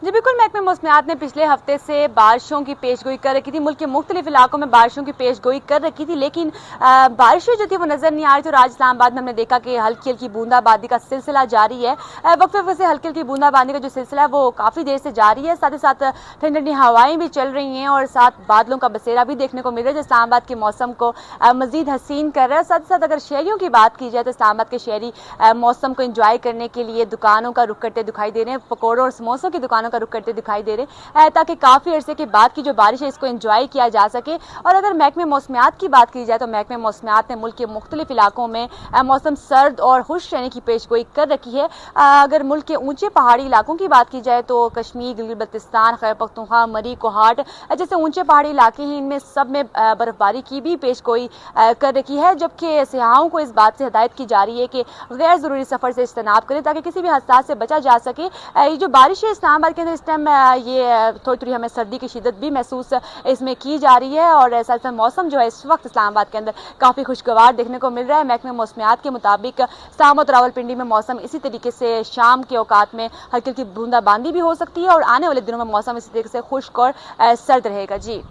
जी बिल्कुल, महकमे मौसमियात ने पिछले हफ्ते से बारिशों की पेशगोई कर रखी थी। मुल्क के मुख्तलिफ इलाकों में बारिशों की पेशगोई कर रखी थी, लेकिन बारिशें जो थी वो नजर नहीं आ रही। तो आज इस्लामाबाद में हमने देखा कि हल्की हल्की बूंदाबांदी का सिलसिला जारी है। वक्त वक्त से हल्की हल्की बूंदाबांदी का जो सिलसिला है वो काफी देर से जारी है। साथ ही साथ ठंडी ठंडी हवाएं भी चल रही हैं और साथ बादलों का बसेरा भी देखने को मिल रहा है, जो इस्लामाबाद के मौसम को मजीद हसीन कर रहा है। साथ ही साथ अगर शहरियों की बात की जाए तो इस्लामाबाद के शहरी मौसम को इंजॉय करने के लिए दुकानों का रुख करते दिखाई दे रहे हैं, पकौड़ों और समोसों की दुकानों का रुख करते दिखाई दे रहे हैं, ताकि काफी अरसे के बाद की जो बारिश है इसको एंजॉय किया जा सके। और अगर महकमे मौसमियात की बात की जाए तो महकमे मौसमियात ने मुल्क के मुख्तलिफ इलाकों में मौसम सर्द और खुश रहने की पेशगोई कर रखी है। अगर मुल्क के ऊंचे पहाड़ी इलाकों की बात की जाए तो कश्मीर, गिलगित बल्तिस्तान, खैबर पख्तूनख्वा, मरी, कोहाट जैसे ऊंचे पहाड़ी इलाके हैं, इनमें सब में बर्फबारी की भी पेशगोई कर रखी है। जबकि सियाहों को इस बात से हिदायत की जा रही है कि गैर जरूरी सफर से इज्तनाब करें, ताकि किसी भी हादसा से बचा जा सके। ये जो बारिश है इस्लामाबाद के अंदर इस टाइम ये थोड़ी थोड़ी हमें सर्दी की शिद्दत भी महसूस इसमें की जा रही है। और साथ साथ मौसम जो है इस वक्त इस्लामाबाद के अंदर काफी खुशगवार देखने को मिल रहा है। महकमे मौसमियात के मुताबिक सामत रावलपिंडी में मौसम इसी तरीके से शाम के औकात में हल्की हल्की बूंदाबांदी भी हो सकती है और आने वाले दिनों में मौसम इसी तरीके से खुश्क और सर्द रहेगा। जी।